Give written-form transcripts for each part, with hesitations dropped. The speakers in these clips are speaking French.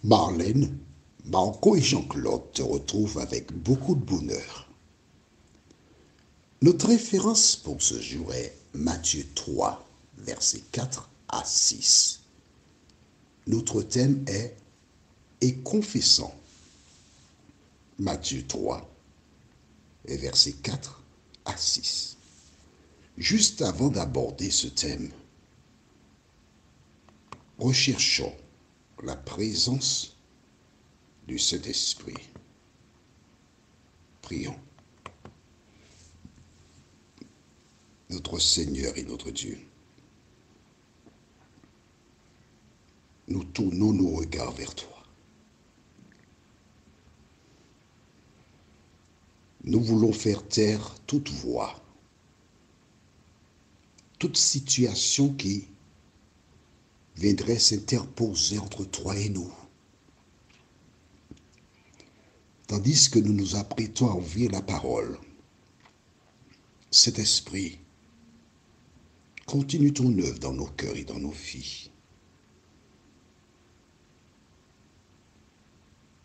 Marlène, Marco et Jean-Claude te retrouvent avec beaucoup de bonheur. Notre référence pour ce jour est Matthieu 3, versets 4 à 6. Notre thème est « Et confessant ». Matthieu 3, et versets 4 à 6. Juste avant d'aborder ce thème, recherchons la présence du Saint-Esprit. Prions. Notre Seigneur et notre Dieu, nous tournons nos regards vers toi. Nous voulons faire taire toute voix, toute situation qui viendrait s'interposer entre toi et nous. Tandis que nous nous apprêtons à ouvrir la parole, cet esprit, continue ton œuvre dans nos cœurs et dans nos vies.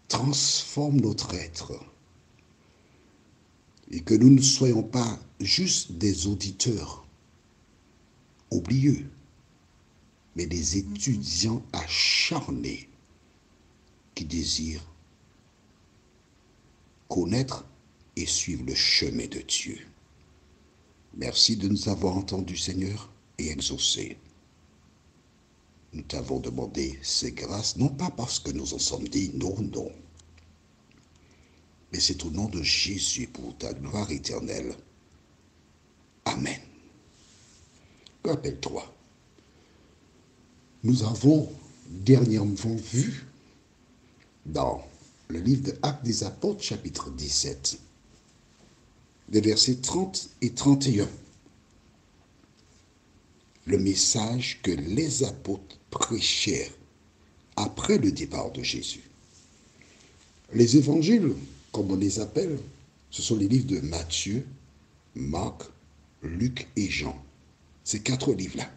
Transforme notre être et que nous ne soyons pas juste des auditeurs oublieux, mais des étudiants acharnés qui désirent connaître et suivre le chemin de Dieu. Merci de nous avoir entendus, Seigneur, et exaucés. Nous t'avons demandé ces grâces, non pas parce que nous en sommes dignes, non, mais c'est au nom de Jésus pour ta gloire éternelle. Amen. Rappelle-toi, nous avons dernièrement vu dans le livre de Actes des Apôtres, chapitre 17, les versets 30 et 31, le message que les apôtres prêchèrent après le départ de Jésus. Les évangiles, comme on les appelle, ce sont les livres de Matthieu, Marc, Luc et Jean. Ces 4 livres-là,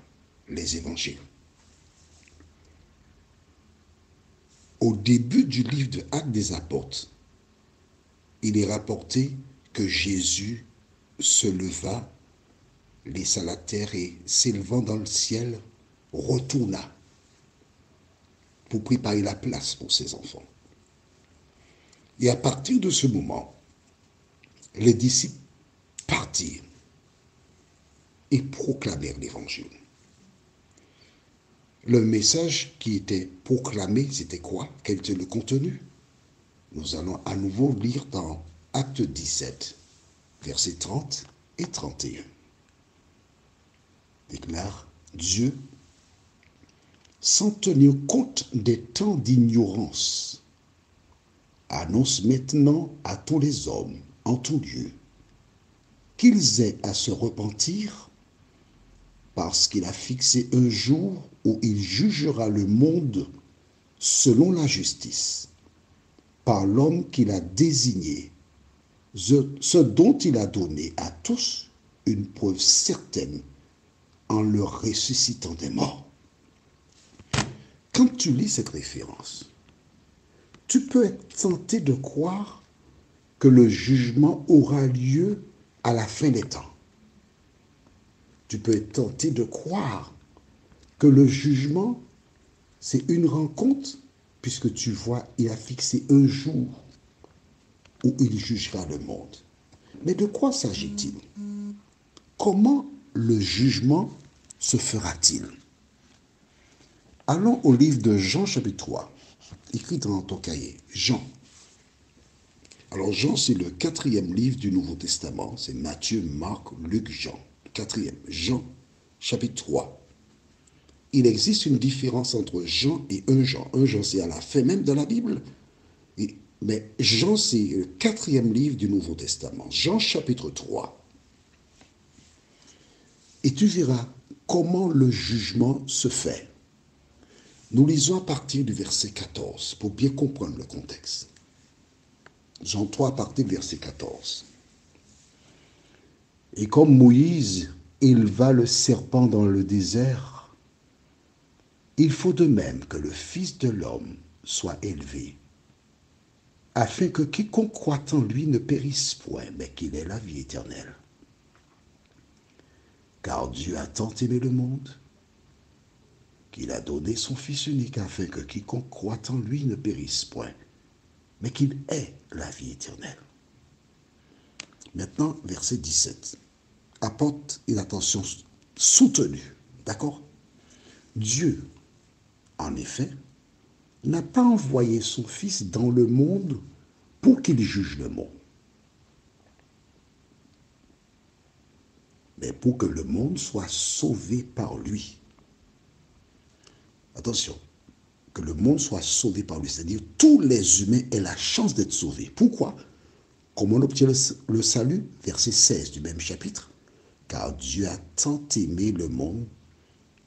les évangiles. Au début du livre de Actes des Apôtres, il est rapporté que Jésus se leva, laissa la terre et, s'élevant dans le ciel, retourna pour préparer la place pour ses enfants. Et à partir de ce moment, les disciples partirent et proclamèrent l'évangile. Le message qui était proclamé, c'était quoi? Quel était le contenu? Nous allons à nouveau lire dans Acte 17, versets 30 et 31. Déclare Dieu, sans tenir compte des temps d'ignorance, annonce maintenant à tous les hommes, en tout lieu, qu'ils aient à se repentir, parce qu'il a fixé un jour où il jugera le monde selon la justice, par l'homme qu'il a désigné, ce dont il a donné à tous une preuve certaine en le ressuscitant des morts. Quand tu lis cette référence, tu peux être tenté de croire que le jugement aura lieu à la fin des temps. Tu peux être tenté de croire que le jugement, c'est une rencontre, puisque tu vois, il a fixé un jour où il jugera le monde. Mais de quoi s'agit-il? Comment le jugement se fera-t-il? Allons au livre de Jean, chapitre 3, écrit dans ton cahier. Jean. Alors Jean, c'est le 4e livre du Nouveau Testament. C'est Matthieu, Marc, Luc, Jean. 4e. Jean, chapitre 3. Il existe une différence entre Jean et 1 Jean. 1 Jean, c'est à la fin même de la Bible. Mais Jean, c'est le 4e livre du Nouveau Testament. Jean, chapitre 3. Et tu verras comment le jugement se fait. Nous lisons à partir du verset 14 pour bien comprendre le contexte. Jean 3 à partir du verset 14. Et comme Moïse éleva le serpent dans le désert, il faut de même que le Fils de l'homme soit élevé, afin que quiconque croit en lui ne périsse point, mais qu'il ait la vie éternelle. Car Dieu a tant aimé le monde qu'il a donné son Fils unique, afin que quiconque croit en lui ne périsse point, mais qu'il ait la vie éternelle. Maintenant, verset 17. Apporte une attention soutenue. D'accord? Dieu, en effet, n'a pas envoyé son Fils dans le monde pour qu'il juge le monde, mais pour que le monde soit sauvé par lui. Attention, que le monde soit sauvé par lui, c'est-à-dire tous les humains aient la chance d'être sauvés. Pourquoi? Comment on obtient le salut? Verset 16 du même chapitre. Car Dieu a tant aimé le monde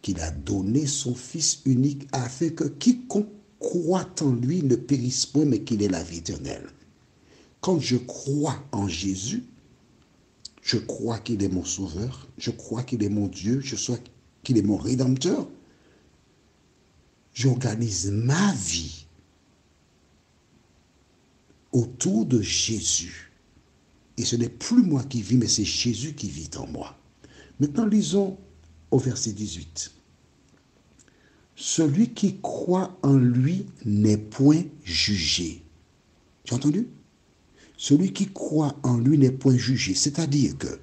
qu'il a donné son Fils unique afin que quiconque croit en lui ne périsse point, mais qu'il ait la vie éternelle. Quand je crois en Jésus, je crois qu'il est mon sauveur, je crois qu'il est mon Dieu, je crois qu'il est mon rédempteur. J'organise ma vie autour de Jésus. Et ce n'est plus moi qui vis, mais c'est Jésus qui vit en moi. Maintenant, lisons au verset 18. Celui qui croit en lui n'est point jugé. Tu as entendu? Celui qui croit en lui n'est point jugé. C'est-à-dire que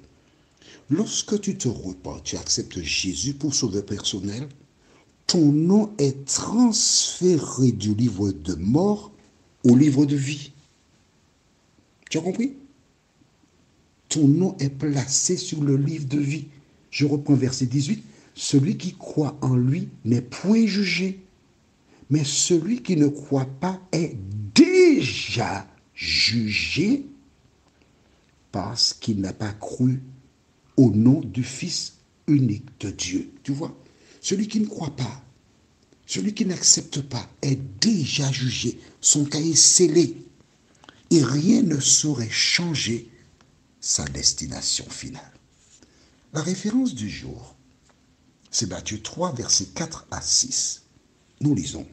lorsque tu te repens, tu acceptes Jésus pour sauveur personnel, ton nom est transféré du livre de mort au livre de vie. Tu as compris? Ton nom est placé sur le livre de vie. Je reprends verset 18. Celui qui croit en lui n'est point jugé, mais celui qui ne croit pas est déjà jugé parce qu'il n'a pas cru au nom du Fils unique de Dieu. Tu vois? Celui qui ne croit pas, celui qui n'accepte pas est déjà jugé. Son cas est scellé. Et rien ne saurait changer sa destination finale. La référence du jour, c'est Matthieu 3, versets 4 à 6. Nous lisons.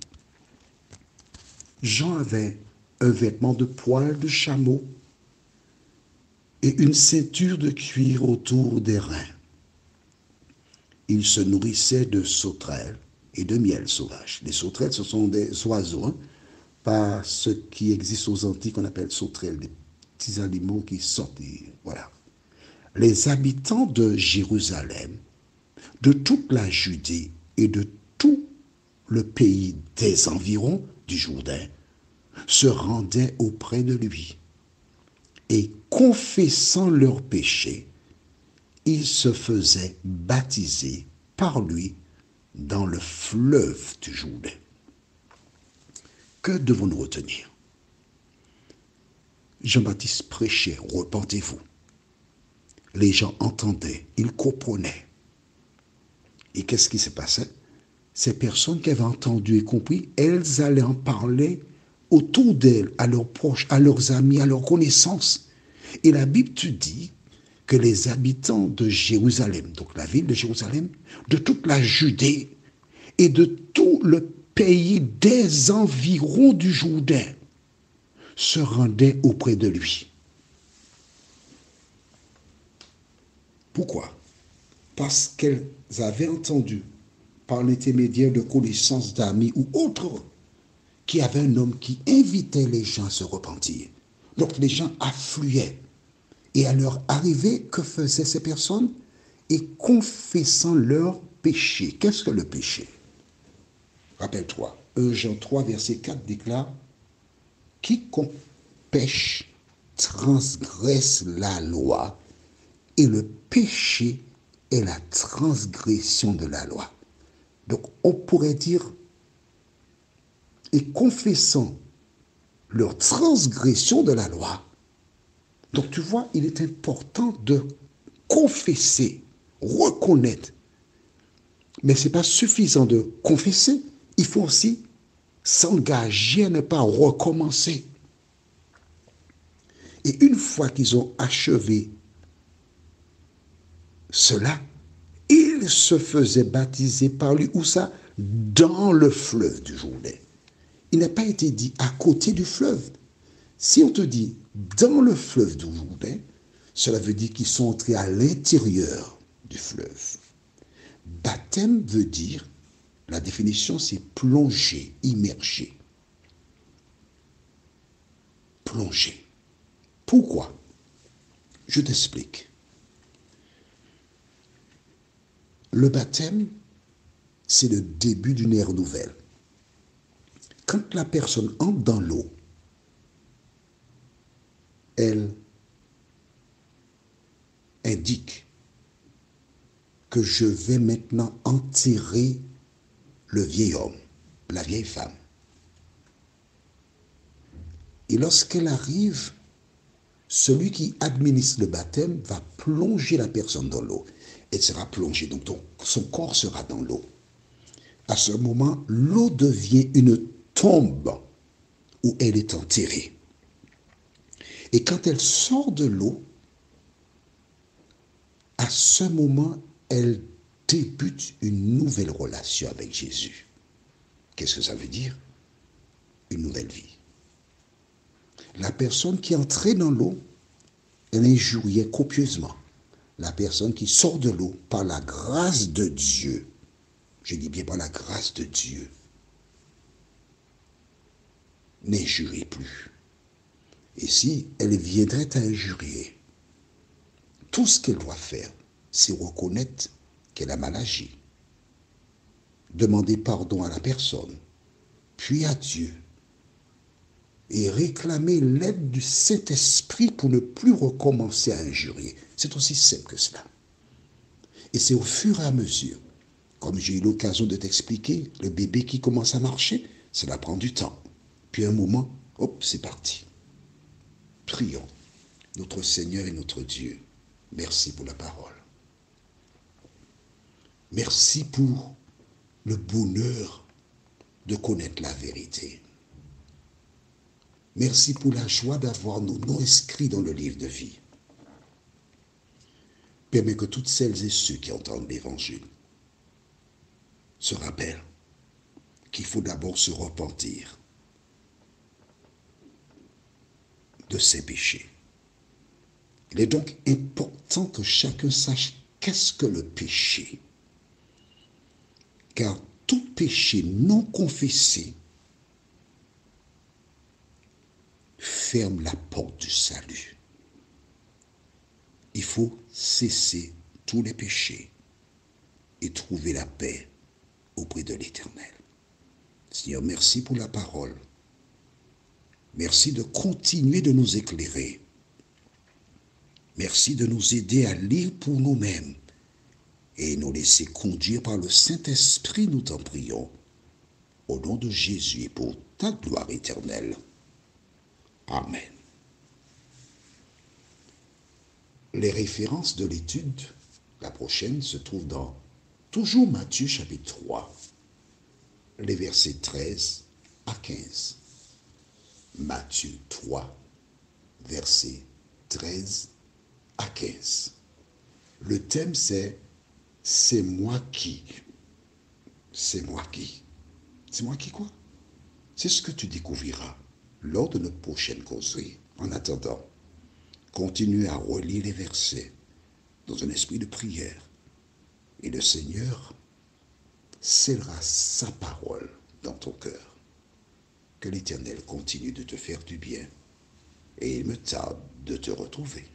Jean avait un vêtement de poil de chameau et une ceinture de cuir autour des reins. Il se nourrissait de sauterelles et de miel sauvage. Les sauterelles, ce sont des oiseaux, hein, pas ce qui existe aux Antilles qu'on appelle sauterelles, des petits animaux qui sortent. Voilà. Les habitants de Jérusalem, de toute la Judée et de tout le pays des environs du Jourdain se rendaient auprès de lui. Et confessant leurs péchés, ils se faisaient baptiser par lui dans le fleuve du Jourdain. Que devons-nous retenir? Jean-Baptiste prêchait, repentez-vous. Les gens entendaient, ils comprenaient. Et qu'est-ce qui se passait? Ces personnes qui avaient entendu et compris, elles allaient en parler autour d'elles, à leurs proches, à leurs amis, à leurs connaissances. Et la Bible te dit que les habitants de Jérusalem, donc la ville de Jérusalem, de toute la Judée et de tout le pays des environs du Jourdain se rendaient auprès de lui. Pourquoi? Parce qu'elles avaient entendu, par l'intermédiaire de connaissances d'amis ou autres, qu'il y avait un homme qui invitait les gens à se repentir. Donc les gens affluaient. Et à leur arrivée, que faisaient ces personnes? Et confessant leurs péchés. Qu'est-ce que le péché? Rappelle-toi, 1 Jean 3, verset 4 déclare « Quiconque pêche transgresse la loi, et le péché est la transgression de la loi. » Donc on pourrait dire, et confessant leur transgression de la loi. Donc tu vois, il est important de confesser, reconnaître. Mais ce n'est pas suffisant de confesser, il faut aussi s'engager à ne pas recommencer. Et une fois qu'ils ont achevé cela, ils se faisaient baptiser par lui. Où ça? Dans le fleuve du Jourdain. il n'a pas été dit à côté du fleuve. Si on te dit dans le fleuve d'où vous venez, cela veut dire qu'ils sont entrés à l'intérieur du fleuve. Baptême veut dire, la définition c'est plonger, immerger. Plonger. Pourquoi? Je t'explique. Le baptême, c'est le début d'une ère nouvelle. Quand la personne entre dans l'eau, elle indique que je vais maintenant enterrer le vieil homme, la vieille femme. Et lorsqu'elle arrive, celui qui administre le baptême va plonger la personne dans l'eau. Elle sera plongée, donc son corps sera dans l'eau. À ce moment, l'eau devient une tombe où elle est enterrée. Et quand elle sort de l'eau, à ce moment, elle débute une nouvelle relation avec Jésus. Qu'est-ce que ça veut dire? Une nouvelle vie. La personne qui est entrée dans l'eau, elle injuriait copieusement. La personne qui sort de l'eau par la grâce de Dieu, je dis bien par la grâce de Dieu, n'injurie plus. Et si elle viendrait à injurier, tout ce qu'elle doit faire, c'est reconnaître qu'elle a mal agi, demander pardon à la personne, puis à Dieu, et réclamer l'aide du Saint-Esprit pour ne plus recommencer à injurier. C'est aussi simple que cela. Et c'est au fur et à mesure, comme j'ai eu l'occasion de t'expliquer, le bébé qui commence à marcher, cela prend du temps. Puis un moment, hop, c'est parti. Prions. Notre Seigneur et notre Dieu, merci pour la parole. Merci pour le bonheur de connaître la vérité. Merci pour la joie d'avoir nos noms inscrits dans le livre de vie. Permets que toutes celles et ceux qui entendent l'Évangile se rappellent qu'il faut d'abord se repentir de ses péchés. Il est donc important que chacun sache qu'est-ce que le péché. Car tout péché non confessé ferme la porte du salut. Il faut cesser tous les péchés et trouver la paix auprès de l'Éternel. Seigneur, merci pour la parole. Merci de continuer de nous éclairer. Merci de nous aider à lire pour nous-mêmes et nous laisser conduire par le Saint-Esprit, nous t'en prions. Au nom de Jésus et pour ta gloire éternelle. Amen. Les références de l'étude, la prochaine, se trouvent dans toujours Matthieu chapitre 3, les versets 13 à 15. Matthieu 3, versets 13 à 15. Le thème c'est « C'est moi qui ». C'est moi qui. C'est moi qui quoi? C'est ce que tu découvriras lors de notre prochaine causerie. En attendant, continue à relire les versets dans un esprit de prière et le Seigneur scellera sa parole dans ton cœur. Que l'Éternel continue de te faire du bien et il me tarde de te retrouver.